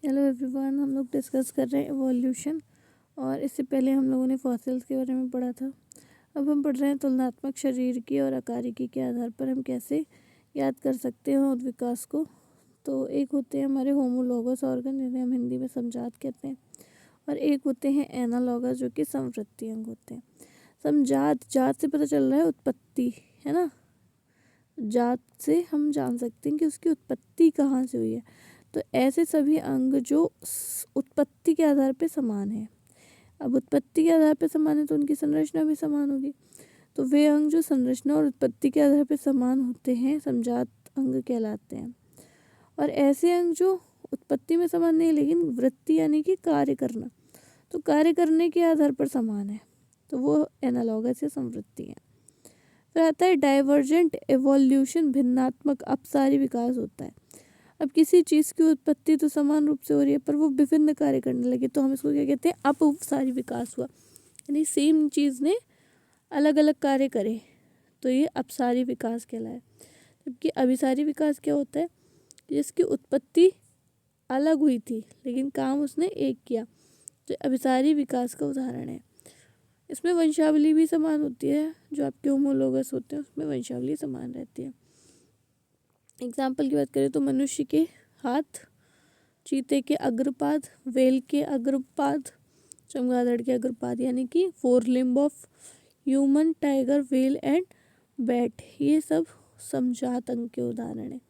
Hello everyone, हम लोग discuss कर रहे हैं एवोल्यूशन। और इससे पहले हम लोगों ने फॉसिल्स के बारे में पढ़ा था। अब हम पढ़ रहे हैं तुलनात्मक शरीर की और आकारिकी के आधार पर हम कैसे याद कर सकते हैं और विकास को। तो एक होते हैं हमारे होमोलोगस ऑर्गन, जिन्हें हम हिंदी में समजात कहते हैं, और एक होते हैं एनालॉगस, जो कि समवृत्ति अंग होते हैं। समजात, जात से पता चल रहा है उत्पत्ति, है ना। जात से हम जान सकते हैं कि उसकी उत्पत्ति कहाँ से हुई है। तो ऐसे सभी अंग जो उत्पत्ति के आधार पे समान है। अब उत्पत्ति के आधार पे समान है तो उनकी संरचना भी समान होगी। तो वे अंग जो संरचना और उत्पत्ति के आधार पे समान होते हैं समजात अंग कहलाते हैं। और ऐसे अंग जो उत्पत्ति में समान नहीं लेकिन वृत्ति यानी कि कार्य करना, तो कार्य करने के आधार पर समान है, तो वो एनालॉगस या समवृत्ति है। फिर आता है डाइवर्जेंट एवोल्यूशन, भिन्नात्मक अपसारी विकास होता है। अब किसी चीज़ की उत्पत्ति तो समान रूप से हो रही है पर वो विभिन्न कार्य करने लगे, तो हम इसको क्या कहते हैं, अपसारी विकास हुआ। यानी सेम चीज़ ने अलग अलग कार्य करे, तो ये अपसारी विकास कहलाए। जबकि अभिसारी विकास क्या होता है, जिसकी उत्पत्ति अलग हुई थी लेकिन काम उसने एक किया, तो अभिसारी विकास का उदाहरण है। इसमें वंशावली भी समान होती है, जो आपके होमोलोगस होते हैं उसमें वंशावली समान रहती है। एग्जाम्पल की बात करें तो मनुष्य के हाथ, चीते के अग्रपाद, वेल के अग्रपाद, चमगादड़ के अग्रपाद, यानी कि 4 limb of human, tiger, well and bat, ये सब समजात अंग के उदाहरण हैं।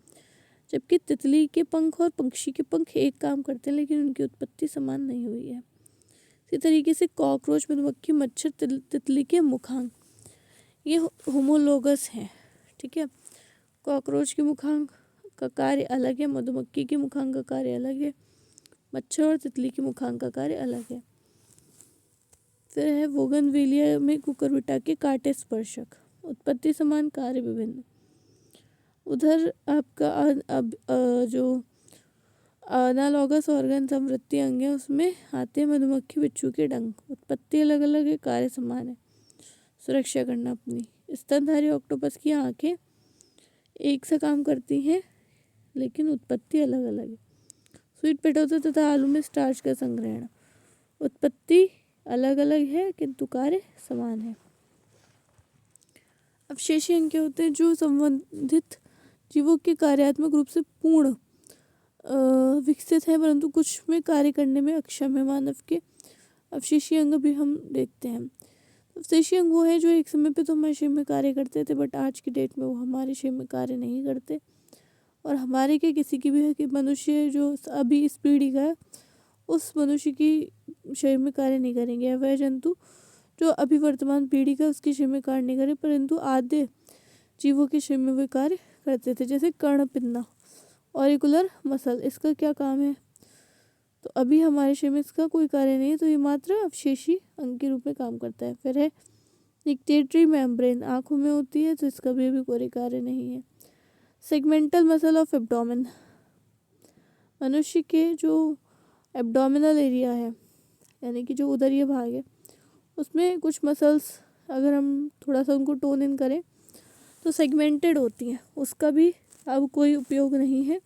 जबकि तितली के पंख और पक्षी के पंख एक काम करते हैं लेकिन उनकी उत्पत्ति समान नहीं हुई है। इसी तरीके से कॉकरोच, मधुमक्खी, मच्छर, तितली के मुखांग, ये होमोलोगस हैं। ठीक है, कॉकरोच के मुखांग का कार्य अलग है, मधुमक्खी के मुखांग का कार्य अलग है, मच्छर और तितली के मुखांग का कार्य अलग है। फिर है बोगनवेलिया में कुकुरबिटा के कांटे स्पर्शक, उत्पत्ति समान, कार्य विभिन्न। उधर आपका जो एनालॉगस ऑर्गन समवृत्ति अंग है उसमें आते हैं मधुमक्खी, बिच्छू के डंक, उत्पत्ति अलग अलग है, कार्य समान है, सुरक्षा करना अपनी। स्तनधारी ऑक्टोपस की आंखें एक सा काम करती हैं लेकिन उत्पत्ति अलग अलग है। स्वीट पोटैटो तथा आलू में स्टार्च का संग्रहण, उत्पत्ति अलग अलग है किंतु कार्य समान है। अवशेषी अंग क्या होते हैं, जो संबंधित जीवों के कार्यात्मक रूप से पूर्ण विकसित है परंतु कुछ में कार्य करने में अक्षम है। मानव के अवशेषी अंग भी हम देखते हैं। अवशेषी अंग वो है जो एक समय पे तो हमारे शरीर में कार्य करते थे बट आज की डेट में वो हमारे शरीर में कार्य नहीं करते। और हमारे के किसी की भी है कि मनुष्य जो अभी इस पीढ़ी का है उस मनुष्य की शरीर में कार्य नहीं करेंगे। वह जंतु जो अभी वर्तमान पीढ़ी का उसके शरीर में कार्य नहीं करे परंतु आधे जीवों के शरीर में वे कार्य करते थे। जैसे कर्णपिन्ना, ऑरिकुलर मसल, इसका क्या काम है, तो अभी हमारे शरीर में इसका कोई कार्य नहीं है, तो ये मात्र अवशेषी अंग के रूप में काम करता है। फिर है निक्टेटरी मेम्ब्रेन, आँखों में होती है तो इसका भी अभी कोई कार्य नहीं है। सेगमेंटल मसल ऑफ एब्डोमेन, मनुष्य के जो एब्डोमिनल एरिया है यानी कि जो उदरीय भाग है उसमें कुछ मसल्स अगर हम थोड़ा सा उनको टोन इन करें तो सेगमेंटेड होती हैं, उसका भी अब कोई उपयोग नहीं है।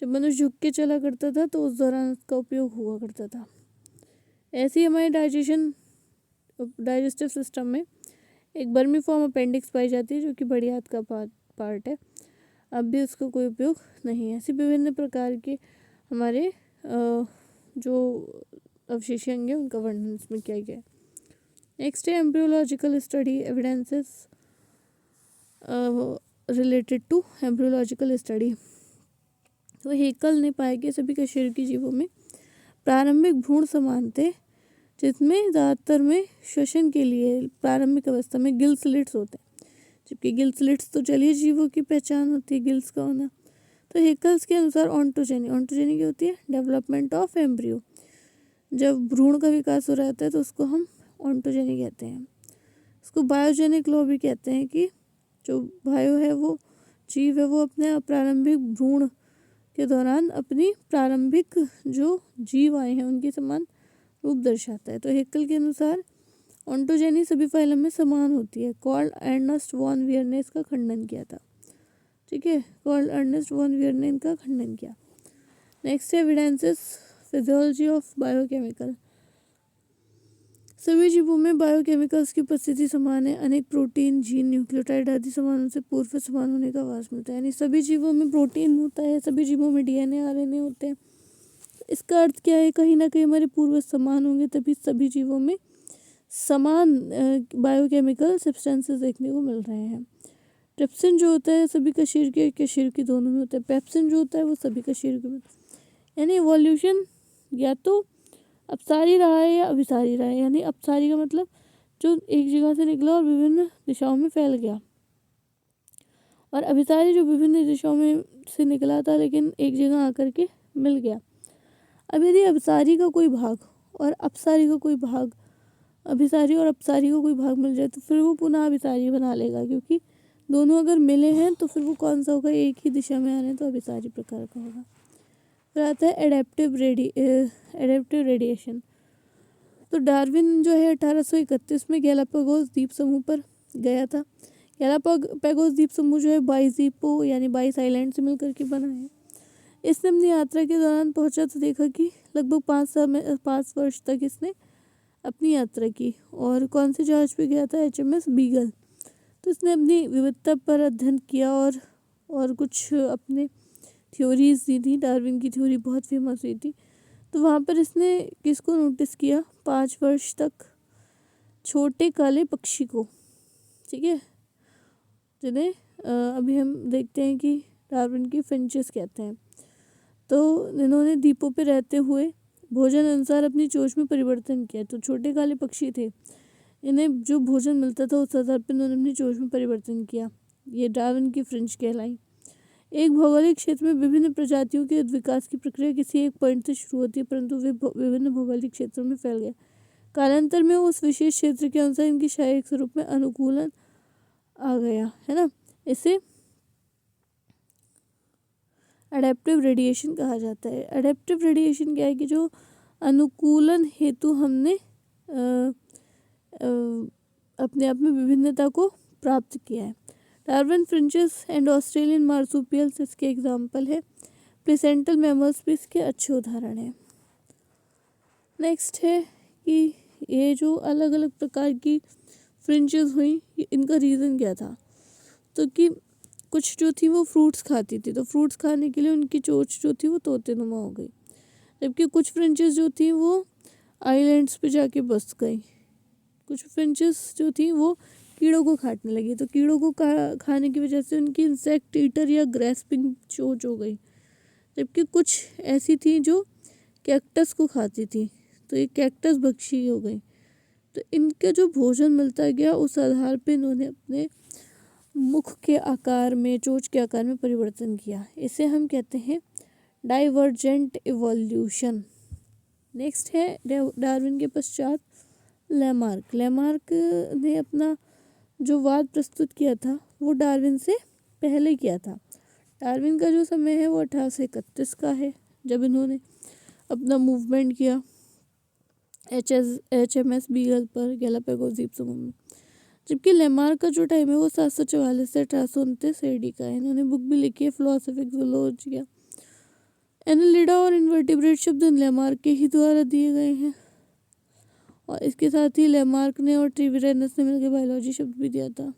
जब मनुष्य झुक के चला करता था तो उस दौरान उसका उपयोग हुआ करता था। ऐसे ही हमारे डाइजेस्टिव सिस्टम में एक बर्मीफॉर्म अपेंडिक्स पाई जाती है जो कि बड़ी आंत का पार्ट है, अब भी उसका कोई उपयोग नहीं है। ऐसी विभिन्न प्रकार के हमारे जो अवशेषी अंग हैं उनका वर्णन इसमें किया गया है। नेक्स्ट है embryological study, evidences related to embryological study. तो हेकल ने पाया कि सभी कशेरुकी जीवों में प्रारंभिक भ्रूण समान थे, जिसमें ज़्यादातर में श्वसन के लिए प्रारंभिक अवस्था में गिल स्लिट्स होते हैं। जबकि गिल स्लिट्स तो जलीय जीवों की पहचान होती है, गिल्स का होना। तो हेकल्स के अनुसार ऑन्टोजेनी क्या होती है, डेवलपमेंट ऑफ एम्ब्रियो, जब भ्रूण का विकास हो रहा होता है तो उसको हम ऑन्टोजेनी कहते हैं। इसको बायोजेनिक लॉ भी कहते हैं कि जो बायो है वो जीव है वो अपने प्रारंभिक भ्रूण के दौरान अपनी प्रारंभिक जो जीव आए हैं उनके समान रूप दर्शाता है। तो हेकल के अनुसार ऑन्टोजेनी सभी फाइलम में समान होती है। कार्ल अर्नेस्ट वॉन वियर ने इसका खंडन किया था। ठीक है, कार्ल अर्नेस्ट वॉन वियर ने इनका खंडन किया। Next evidences physiology of biochemical. सभी जीवों में बायोकेमिकल्स की उपस्थिति समान है। अनेक प्रोटीन, जीन, न्यूक्लियोटाइड आदि समानों से पूर्व समान होने का आभास मिलता है। यानी सभी जीवों में प्रोटीन होता है, सभी जीवों में डीएनए, आरएनए होते हैं। इसका अर्थ क्या है, कहीं ना कहीं हमारे पूर्वज समान होंगे, तभी सभी जीवों में समान बायोकेमिकल सब्सटेंसेस देखने को मिल रहे हैं। ट्रिप्सिन जो होता है सभी कशेरुकी दोनों में होता है। पेप्सिन जो होता है वो सभी कशेरुकी में। यानी इवोल्यूशन या तो अपसारी रहा है या अभिसारी रहा है। यानी अपसारी का मतलब जो एक जगह से निकला और विभिन्न दिशाओं में फैल गया, और अभिसारी जो विभिन्न दिशाओं में से निकला था लेकिन एक जगह आकर के मिल गया। अब यदि अभिसारी का कोई भाग और अपसारी का कोई भाग, अभिसारी और अपसारी को कोई भाग मिल जाए तो फिर वो पुनः अभिसारी बना लेगा, क्योंकि दोनों अगर मिले हैं तो फिर वो कौन सा होगा, एक ही दिशा में आ रहे हैं तो अभिसारी प्रकार का होगा। फिर आता है एडेप्टिव रेडिएशन। तो डार्विन जो है 1831 में गैलापागोस द्वीप समूह पर गया था। गैलापागोस द्वीप समूह जो है 22 द्वीपों यानी 22 आइलैंड से मिलकर के बना है। इसने अपनी यात्रा के दौरान पहुंचा तो देखा कि लगभग 5 वर्ष तक इसने अपनी यात्रा की। और कौन से जहाज पे गया था, HMS बीगल। तो इसने अपनी विविधता पर अध्ययन किया और कुछ अपने थ्योरीज दी थी। डार्विन की थ्योरी बहुत फेमस हुई थी। तो वहाँ पर इसने किसको नोटिस किया, 5 वर्ष तक छोटे काले पक्षी को, ठीक है, जिन्हें अभी हम देखते हैं कि डार्विन की फिंचेस कहते हैं। तो इन्होंने द्वीपों पे रहते हुए भोजन अनुसार अपनी चोंच में परिवर्तन किया। तो छोटे काले पक्षी थे, इन्हें जो भोजन मिलता था उस आधार पर इन्होंने अपनी चोंच में परिवर्तन किया। ये डार्विन की फ्रिंज कहलाई। एक भौगोलिक क्षेत्र में विभिन्न प्रजातियों के विकास की प्रक्रिया किसी एक पॉइंट से शुरू होती है, परंतु वे विभिन्न भौगोलिक क्षेत्रों में फैल गए। कालांतर में उस विशेष क्षेत्र के अनुसार इनकी शारीरिक स्वरूप में अनुकूलन आ गया, है ना। इसे एडेप्टिव रेडिएशन कहा जाता है। एडेप्टिव रेडिएशन क्या है कि जो अनुकूलन हेतु हमने अपने आप में विभिन्नता को प्राप्त किया है। डार्विन फ्रिंचेस एंड ऑस्ट्रेलियन मार्सुपियल्स इसके एग्जाम्पल है। प्लेसेंटल मैमल्स भी इसके अच्छे उदाहरण हैं। नेक्स्ट है कि ये जो अलग अलग प्रकार की फ्रिंचेस हुई, इनका रीज़न क्या था। तो कि कुछ जो थी वो फ्रूट्स खाती थी, तो फ्रूट्स खाने के लिए उनकी चोंच जो थी वो तोतेनुमा हो गई। जबकि कुछ फ्रिंचेस जो थी वो आइलैंड्स पे जाके बस गई। कुछ फ्रिंचेस जो थी वो कीड़ों को काटने लगी, तो कीड़ों को खाने की वजह से उनकी इंसेक्ट ईटर या ग्रेस्पिंग चोंच हो गई। जबकि कुछ ऐसी थी जो कैक्टस को खाती थी, तो ये कैक्टस भक्षी हो गई। तो इनका जो भोजन मिलता गया उस आधार पे इन्होंने अपने मुख के आकार में, चोंच के आकार में परिवर्तन किया। इसे हम कहते हैं डाइवर्जेंट इवोल्यूशन। नेक्स्ट है डार्विन के पश्चात लैमार्क। लैमार्क ने अपना जो वाद प्रस्तुत किया था वो डार्विन से पहले किया था। डार्विन का जो समय है वो 1831 का है, जब इन्होंने अपना मूवमेंट किया HMS बीगल पर गैलापागोस द्वीप समूह में। जबकि लैमार्क का जो टाइम है वो 744 से 1829 AD का है। इन्होंने बुक भी लिखी है, फिलोसॉफिक ज़ूलॉजिया। एनालिडा और इन्वर्टिब्रेट शब्द लैमार्क के ही द्वारा दिए गए हैं। और इसके साथ ही लैमार्क ने और ट्रिविरेनस ने मिलकर बायोलॉजी शब्द भी दिया था।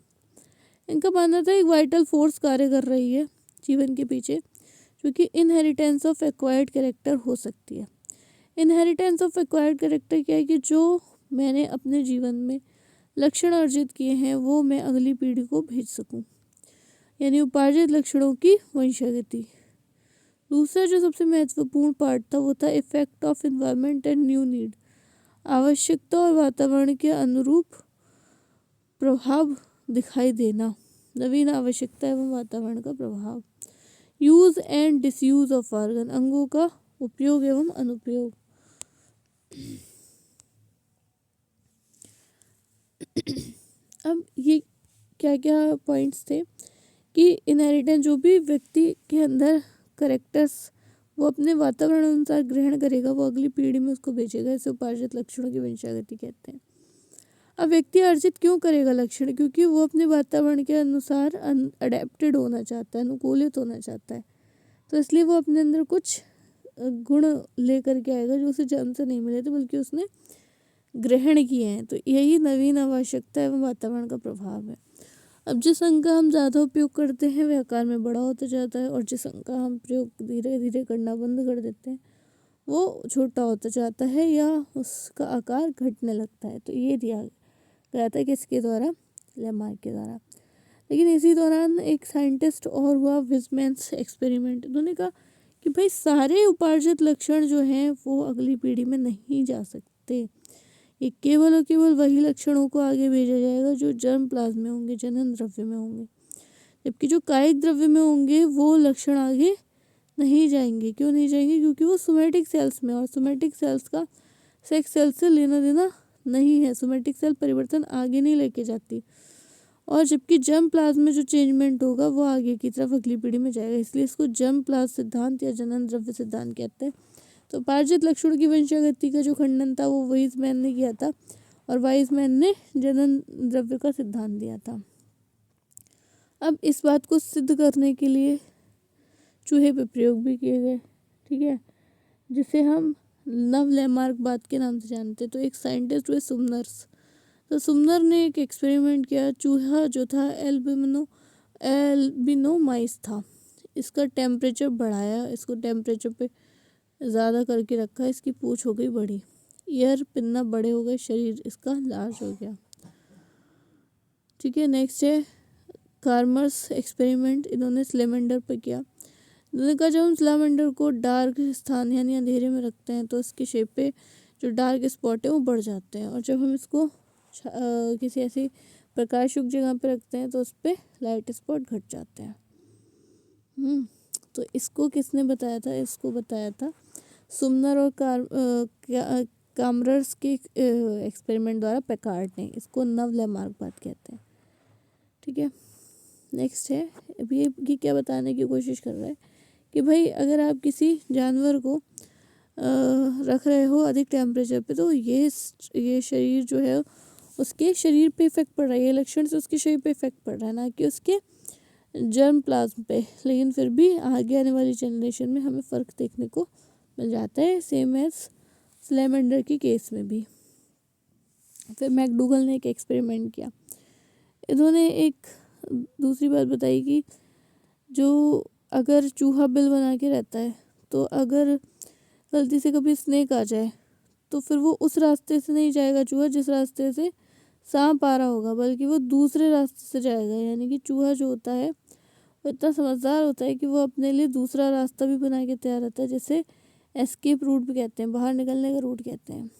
इनका मानना था एक वाइटल फोर्स कार्य कर रही है जीवन के पीछे, जो कि इनहेरिटेंस ऑफ एक्वायर्ड कैरेक्टर हो सकती है। इनहेरिटेंस ऑफ एक्वायर्ड कैरेक्टर क्या है कि जो मैंने अपने जीवन में लक्षण अर्जित किए हैं वो मैं अगली पीढ़ी को भेज सकूं, यानी उपार्जित लक्षणों की वंशागति। दूसरा जो सबसे महत्वपूर्ण पार्ट था वो था effect of environment and new need. आवश्यकता और वातावरण के अनुरूप प्रभाव दिखाई देना, नवीन आवश्यकता एवं वातावरण का प्रभाव। Use and disuse of organ, अंगों का उपयोग एवं अनुपयोग। अब ये क्या क्या पॉइंट्स थे कि इनहेरिटेंस, जो भी व्यक्ति के अंदर करेक्टर्स वो अपने वातावरण अनुसार ग्रहण करेगा वो अगली पीढ़ी में उसको भेजेगा। इसे उपार्जित लक्षणों की वंशागति कहते हैं। अब व्यक्ति अर्जित क्यों करेगा लक्षण, क्योंकि वो अपने वातावरण के अनुसार अडेप्टेड होना चाहता है, अनुकूलित होना चाहता है। तो इसलिए वो अपने अंदर कुछ गुण लेकर के आएगा जो उसे जन्म से नहीं मिले थे बल्कि उसने ग्रहण किए हैं। तो यही नवीन आवश्यकता एवं वातावरण का प्रभाव है। अब जिस अंक का हम ज़्यादा उपयोग करते हैं वह आकार में बड़ा होता जाता है, और जिस अंक का हम प्रयोग धीरे धीरे करना बंद कर देते हैं वो छोटा होता जाता है या उसका आकार घटने लगता है। तो ये दिया गया था किसके द्वारा? लेमार्क के द्वारा। लेकिन इसी दौरान एक साइंटिस्ट और हुआ, विजमेंस एक्सपेरिमेंट। उन्होंने कहा कि भाई सारे उपार्जित लक्षण जो हैं वो अगली पीढ़ी में नहीं जा सकते, ये केवल और केवल वही लक्षणों को आगे भेजा जाएगा जो जर्म प्लाज्म में होंगे, जनन द्रव्य में होंगे, जबकि जो कायिक द्रव्य में होंगे वो लक्षण आगे नहीं जाएंगे। क्यों नहीं जाएंगे? क्योंकि वो सोमैटिक सेल्स में, और सोमैटिक सेल्स का सेक्स सेल्स से लेना देना नहीं है। सोमैटिक सेल परिवर्तन आगे नहीं लेके जाती, और जबकि जर्म प्लाज्म में जो चेंजमेंट होगा वो आगे की तरफ अगली पीढ़ी में जाएगा। इसलिए इसको जर्म प्लाज्म सिद्धांत या जनन द्रव्य सिद्धांत कहते हैं। तो उपार्जित लक्षणों की वंशागति का जो खंडन था वो वाइजमैन ने किया था, और वाइजमैन ने जनन द्रव्य का सिद्धांत दिया था। अब इस बात को सिद्ध करने के लिए चूहे पे प्रयोग भी किए गए, ठीक है, जिसे हम नव लेमार्क बात के नाम से जानते हैं। तो एक साइंटिस्ट हुए सुमनर्स। तो सुमनर ने एक एक्सपेरिमेंट किया। चूहा जो था एल्बिनो माइस था। इसका टेम्परेचर बढ़ाया, इसको टेम्परेचर पे ज़्यादा करके रखा, इसकी पूँछ हो गई बड़ी, ईयर पिन्ना बड़े हो गए, शरीर इसका लार्ज हो गया, ठीक है। नेक्स्ट है कार्मर्स एक्सपेरिमेंट। इन्होंने स्लेमेंडर पे किया। इन्होंने कहा जब हम स्लेमेंडर को डार्क स्थान यानी अंधेरे में रखते हैं तो इसके शेप पे जो डार्क स्पॉट है वो बढ़ जाते हैं, और जब हम इसको किसी ऐसी प्रकाशयुक्त जगह पे रखते हैं तो उस पर लाइट स्पॉट घट जाते हैं। तो इसको किसने बताया था? इसको बताया था सुमनर और कामरर्स के एक्सपेरिमेंट द्वारा पैकार्ड ने। इसको नव लेमार्क बात कहते हैं, ठीक है। नेक्स्ट है, अभी ये क्या बताने की कोशिश कर रहा है कि भाई अगर आप किसी जानवर को रख रहे हो अधिक टेम्परेचर पे तो ये शरीर जो है उसके शरीर पे इफेक्ट पड़ रहा है, ये लक्षण से उसके शरीर पे इफेक्ट पड़ रहा है, ना कि उसके जर्म प्लाज्म पे। लेकिन फिर भी आगे आने वाली जनरेशन में हमें फ़र्क देखने को मिल जाता है, सेम एज स्लेमेंडर के केस में भी। फिर मैकडूगल ने एक एक्सपेरिमेंट किया। इन्होंने एक दूसरी बात बताई कि जो अगर चूहा बिल बना के रहता है तो अगर गलती से कभी स्नेक आ जाए तो फिर वो उस रास्ते से नहीं जाएगा चूहा जिस रास्ते से सांप आ रहा होगा, बल्कि वो दूसरे रास्ते से जाएगा। यानी कि चूहा जो होता है वो इतना समझदार होता है कि वो अपने लिए दूसरा रास्ता भी बना के तैयार रहता है, जैसे एस्केप रूट भी कहते हैं, बाहर निकलने का रूट कहते हैं।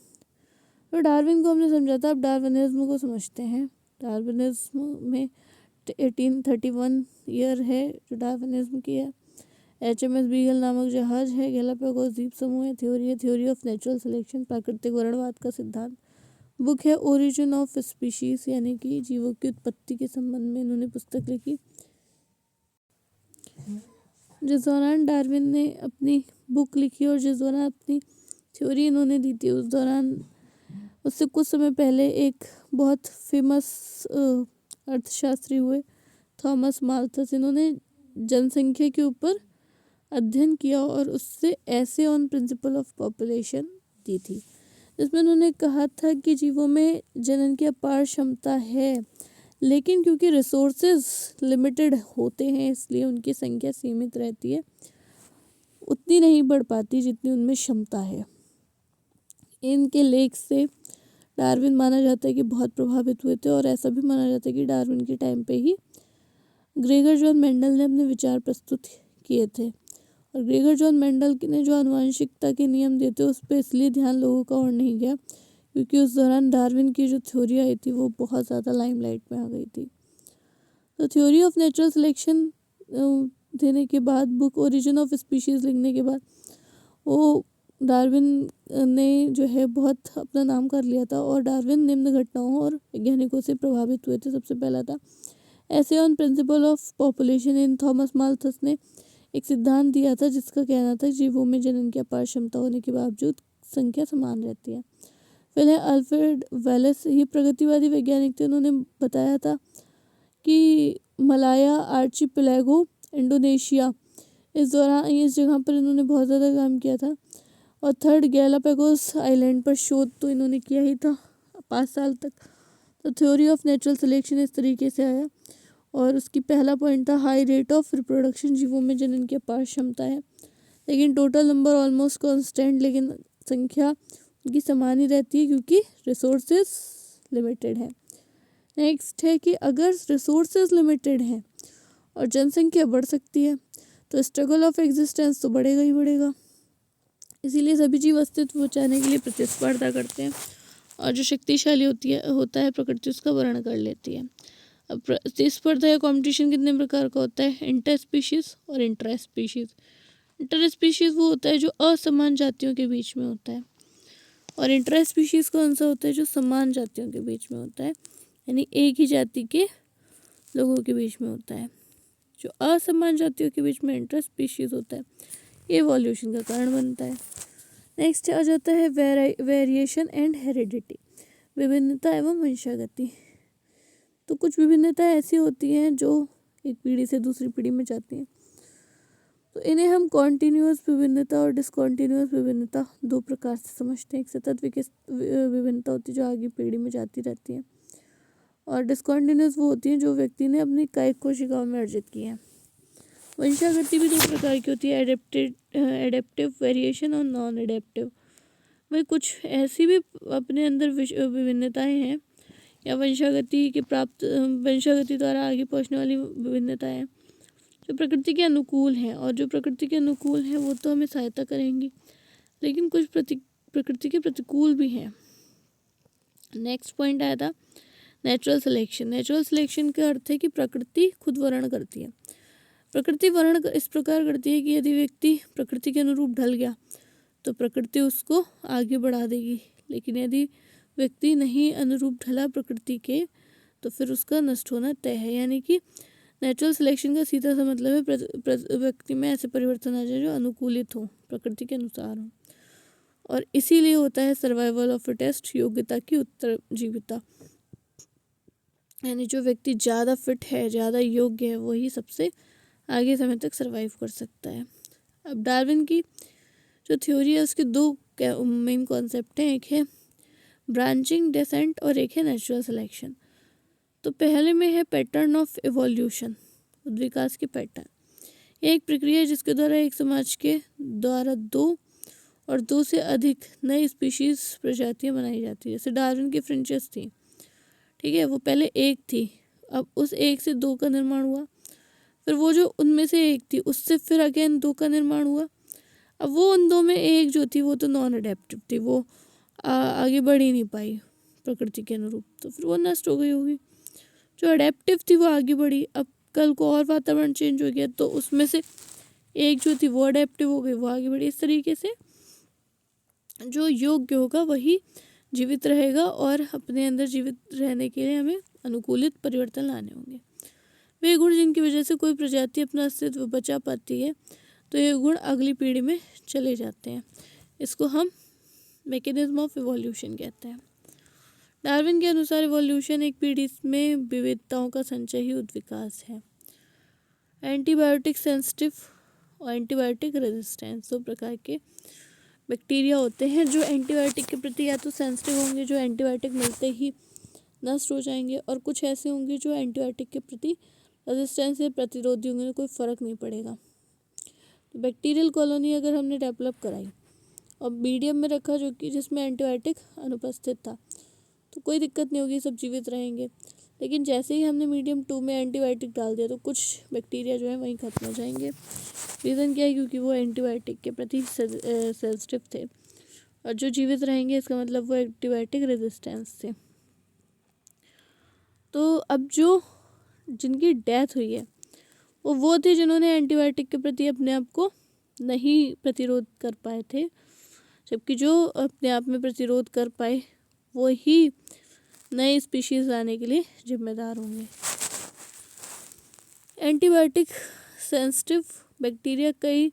तो डार्विन को हमने समझा था, अब डार्विनिज्म को समझते हैं। डार्विनिज्म में 1831 ईयर है जो डार्विनिज्म की है। HMS बीगल नामक जहाज है। गैलापागोस द्वीप समूह है। थ्योरी ऑफ नेचुरल सिलेक्शन, प्राकृतिक वर्णवाद का सिद्धांत। बुक है ओरिजिन ऑफ स्पीशीज, यानी कि जीवों की उत्पत्ति के संबंध में इन्होंने पुस्तक लिखी। जिस दौरान डार्विन ने अपनी बुक लिखी और जिस दौरान अपनी थ्योरी इन्होंने दी थी उस दौरान उससे कुछ समय पहले एक बहुत फेमस अर्थशास्त्री हुए थॉमस माल्थस। इन्होंने जनसंख्या के ऊपर अध्ययन किया और उससे ऐसे ऑन प्रिंसिपल ऑफ पॉपुलेशन दी थी, जिसमें उन्होंने कहा था कि जीवों में जनन की अपार क्षमता है, लेकिन क्योंकि रिसोर्सेज लिमिटेड होते हैं इसलिए उनकी संख्या सीमित रहती है, उतनी नहीं बढ़ पाती जितनी उनमें क्षमता है। इनके लेख से डार्विन माना जाता है कि बहुत प्रभावित हुए थे, और ऐसा भी माना जाता है कि डार्विन के टाइम पे ही ग्रेगर जॉन मेंडल ने अपने विचार प्रस्तुत किए थे। और ग्रेगर जॉन मेंडल ने जो आनुवंशिकता के नियम दिए थे उस पर इसलिए ध्यान लोगों का और नहीं गया क्योंकि उस दौरान डार्विन की जो थ्योरी आई थी वो बहुत ज़्यादा लाइमलाइट में आ गई थी। तो थ्योरी ऑफ नेचुरल सिलेक्शन देने के बाद, बुक ओरिजिन ऑफ स्पीशीज़ लिखने के बाद, वो डार्विन ने जो है बहुत अपना नाम कर लिया था। और डार्विन निम्न घटनाओं और वैज्ञानिकों से प्रभावित हुए थे। सबसे पहला था ऐसे on principle of population. In Thomas Malthus ने एक सिद्धांत दिया था जिसका कहना था जीवों में जनन की अपार क्षमता होने के बावजूद संख्या समान रहती है। फिर है अल्फ्रेड वेलेस, ये प्रगतिवादी वैज्ञानिक थे। उन्होंने बताया था कि मलाया आर्चिपेलागो, इंडोनेशिया, इस जगह पर इन्होंने बहुत ज़्यादा काम किया था। और थर्ड, गैलापागोस आइलैंड पर शोध तो इन्होंने किया ही था 5 साल तक। तो थ्योरी ऑफ नेचुरल सिलेक्शन इस तरीके से आया। और उसकी पहला पॉइंट था हाई रेट ऑफ रिप्रोडक्शन, जीवों में जनन की अपार क्षमता है, लेकिन टोटल नंबर ऑलमोस्ट कांस्टेंट, लेकिन संख्या उनकी समान ही रहती है क्योंकि रिसोर्सेज लिमिटेड है। नेक्स्ट है कि अगर रिसोर्सेज लिमिटेड हैं और जनसंख्या बढ़ सकती है तो स्ट्रगल ऑफ एग्जिस्टेंस तो बढ़ेगा ही बढ़ेगा। इसीलिए सभी जीव अस्तित्व बचाने के लिए प्रतिस्पर्धा करते हैं, और जो शक्तिशाली होता है प्रकृति उसका वर्ण कर लेती है। अब प्रतिस्पर्धा या कंपटीशन कितने प्रकार का होता है? इंटर स्पीशीज और इंट्रा स्पीशीज। इंटर स्पीशीज वो होता है जो असमान जातियों के बीच में होता है, और इंट्रा स्पीशीज कौन सा होता है? जो समान जातियों के बीच में होता है, यानी एक ही जाति के लोगों के बीच में होता है। जो असमान जातियों के बीच में इंटर स्पीशीज होता है, ये इवोल्यूशन का कारण बनता है। नेक्स्ट आ जाता है वेरिएशन एंड हेरिडिटी, विभिन्नता एवं वंशागति। तो कुछ विभिन्नता ऐसी होती हैं जो एक पीढ़ी से दूसरी पीढ़ी में जाती हैं, तो इन्हें हम कॉन्टीन्यूअस विभिन्नता और डिसकॉन्टीन्यूअस विभिन्नता दो प्रकार से समझते हैं। एक सतत विभिन्नता होती है जो आगे पीढ़ी में जाती रहती है, और डिसकॉन्टीन्यूअस वो होती है जो व्यक्ति ने अपनी कायिक कोशिकाओं में अर्जित की है। वंशागति भी दो प्रकार की होती है, एडेप्टिव वेरिएशन और नॉन एडेप्टिव। भाई कुछ ऐसी भी अपने अंदर विभिन्नताएं हैं या वंशागति द्वारा आगे पहुंचने वाली विभिन्नताएं हैं जो प्रकृति के अनुकूल हैं, और जो प्रकृति के अनुकूल हैं वो तो हमें सहायता करेंगी, लेकिन कुछ प्रकृति के प्रतिकूल भी हैं। नेक्स्ट पॉइंट आया था नेचुरल सिलेक्शन। नेचुरल सिलेक्शन का अर्थ है कि प्रकृति खुद वर्ण करती है। प्रकृति वर्ण इस प्रकार करती है कि यदि व्यक्ति प्रकृति के अनुरूप ढल गया तो प्रकृति उसको आगे बढ़ा देगी, लेकिन यदि व्यक्ति नहीं अनुरूप ढला प्रकृति के तो फिर उसका नष्ट होना तय है। यानी कि नेचुरल सिलेक्शन का सीधा सा मतलब है व्यक्ति में ऐसे परिवर्तन आ जाए जो अनुकूलित हो, प्रकृति के अनुसार हो, और इसीलिए होता है सर्वाइवल ऑफ फिटेस्ट, योग्यता की उत्तरजीविता। यानी जो व्यक्ति ज़्यादा फिट है, ज़्यादा योग्य है, वही सबसे आगे समय तक सर्वाइव कर सकता है। अब डार्विन की जो थ्योरी है उसके दो मेन कॉन्सेप्ट हैं, एक है ब्रांचिंग डेसेंट और एक है नेचुरल सिलेक्शन। तो पहले में है पैटर्न ऑफ एवोल्यूशन, विकास के पैटर्न। एक प्रक्रिया है जिसके द्वारा एक समाज के द्वारा दो और दो से अधिक नई स्पीशीज प्रजातियां बनाई जाती है। जैसे डार्विन की फ्रेंचेस थी, ठीक है, वो पहले एक थी, अब उस एक से दो का निर्माण हुआ, फिर वो जो उनमें से एक थी उससे फिर अगेन दो का निर्माण हुआ। अब वो उन दो में एक जो थी वो तो नॉन अडेप्टिव थी, वो आगे बढ़ ही नहीं पाई प्रकृति के अनुरूप, तो फिर वो नष्ट हो गई होगी। जो अडेप्टिव थी वो आगे बढ़ी, अब कल को और वातावरण चेंज हो गया तो उसमें से एक जो थी वो अडेप्टिव हो गई, वो आगे बढ़ी। इस तरीके से जो योग्य होगा वही जीवित रहेगा, और अपने अंदर जीवित रहने के लिए हमें अनुकूलित परिवर्तन लाने होंगे। वे गुण जिनकी वजह से कोई प्रजाति अपना अस्तित्व बचा पाती है तो ये गुण अगली पीढ़ी में चले जाते हैं। इसको हम मैकेनिज्म ऑफ इवोल्यूशन कहते हैं। डार्विन के अनुसार इवोल्यूशन एक पीढ़ी में विविधताओं का संचय ही उत्विकास है। एंटीबायोटिक सेंसिटिव और एंटीबायोटिक रेजिस्टेंस दो प्रकार के बैक्टीरिया होते हैं जो एंटीबायोटिक के प्रति या तो सेंसिटिव होंगे, जो एंटीबायोटिक मिलते ही नष्ट हो जाएंगे, और कुछ ऐसे होंगे जो एंटीबायोटिक के प्रति रेजिस्टेंस या प्रतिरोधी होंगे, कोई फ़र्क नहीं पड़ेगा। तो बैक्टीरियल कॉलोनी अगर हमने डेवलप कराई और मीडियम में रखा जो कि जिसमें एंटीबायोटिक अनुपस्थित था तो कोई दिक्कत नहीं होगी, सब जीवित रहेंगे। लेकिन जैसे ही हमने मीडियम 2 में एंटीबायोटिक डाल दिया तो कुछ बैक्टीरिया जो है वहीं खत्म हो जाएंगे। रीज़न क्या है? क्योंकि वो एंटीबायोटिक के प्रति सेंसिटिव थे, और जो जीवित रहेंगे इसका मतलब वो एंटीबायोटिक रेजिस्टेंस थे। तो अब जो जिनकी डेथ हुई है वो थे जिन्होंने एंटीबायोटिक के प्रति अपने आप को नहीं प्रतिरोध कर पाए थे, जबकि जो अपने आप में प्रतिरोध कर पाए वो ही नए स्पीशीज लाने के लिए जिम्मेदार होंगे। एंटीबायोटिक सेंसिटिव बैक्टीरिया कई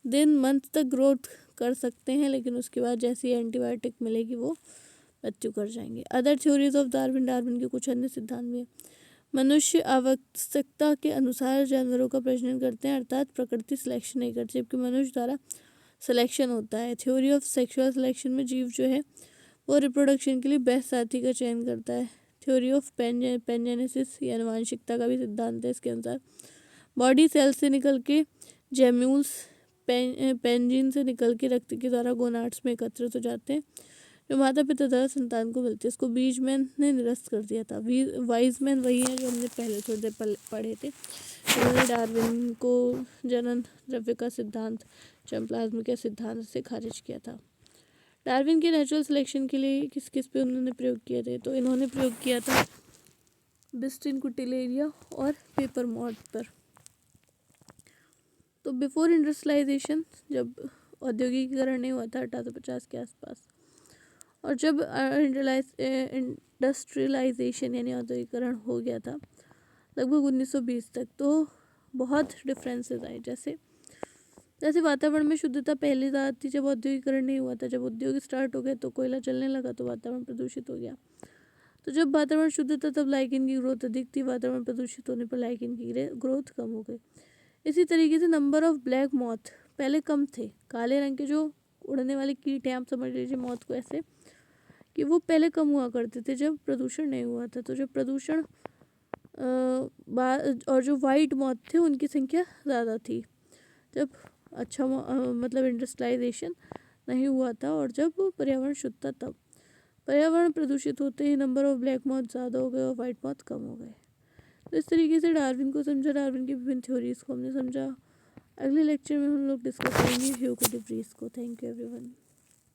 दिन मंथ तक ग्रोथ कर सकते हैं, लेकिन उसके बाद जैसे ही एंटीबायोटिक मिलेगी वो मृत्यु कर जाएंगे। अदर थ्योरीज ऑफ डार्विन के कुछ अन्य सिद्धांत भी हैं। मनुष्य आवश्यकता के अनुसार जानवरों का प्रजनन करते हैं, अर्थात प्रकृति सिलेक्शन नहीं करती, जबकि मनुष्य द्वारा सिलेक्शन होता है। थ्योरी ऑफ सेक्सुअल सिलेक्शन में जीव जो है वो रिप्रोडक्शन के लिए बेस्ट साथी का चयन करता है। थ्योरी ऑफ पेनजेनेसिस या आनुवंशिकता का भी सिद्धांत है। इसके अनुसार बॉडी सेल से निकल के जेम्यूल्स पेंजिन से निकल के रक्त के द्वारा गोनाड्स में एकत्रित हो जाते हैं, जो माता पिता द्वारा संतान को मिलती है। इसको बीजमैन ने निरस्त कर दिया था। वाइजमैन वही है जो हमने पहले थोड़ी देर पढ़े थे। उन्होंने डार्विन को जनन द्रव्य का सिद्धांत, जर्मप्लाज्म के सिद्धांत से खारिज किया था। डार्विन के नेचुरल सिलेक्शन के लिए किस किस पे उन्होंने प्रयोग किए थे? तो इन्होंने प्रयोग किया था बिस्टिन कुटिलेरिया और पेपर मॉथ पर। तो बिफोर इंडस्ट्रियलाइजेशन, जब औद्योगिकीकरण नहीं हुआ था 1850 के आसपास, और जब इंडस्ट्रियलाइजेशन यानी औद्योगिकरण हो गया था लगभग 1920 तक, तो बहुत डिफरेंसेस आए। जैसे वातावरण में शुद्धता पहले ज़्यादा थी जब औद्योगिकरण नहीं हुआ था। जब उद्योग स्टार्ट हो गए तो कोयला चलने लगा तो वातावरण प्रदूषित हो गया। तो जब वातावरण शुद्ध था तब लाइकेन की ग्रोथ अधिक थी, वातावरण प्रदूषित होने पर लाइकेन की ग्रोथ कम हो गई। इसी तरीके से नंबर ऑफ ब्लैक मॉथ पहले कम थे। काले रंग के जो उड़ने वाले कीट हैं, आप समझ लीजिए मॉथ को ऐसे, कि वो पहले कम हुआ करते थे जब प्रदूषण नहीं हुआ था। तो जब प्रदूषण और जो वाइट मॉथ थे उनकी संख्या ज़्यादा थी जब मतलब इंडस्ट्रियलाइजेशन नहीं हुआ था, और जब पर्यावरण शुद्ध था तब। पर्यावरण प्रदूषित होते ही नंबर ऑफ ब्लैक मॉथ ज़्यादा हो गए और वाइट मॉथ कम हो गए। तो इस तरीके से डार्विन को समझा, डार्विन की विभिन्न थ्योरीज को हमने समझा। अगले लेक्चर में हम लोग डिस्कस करेंगे ह्यूगो डे व्रीज को। Thank you everyone.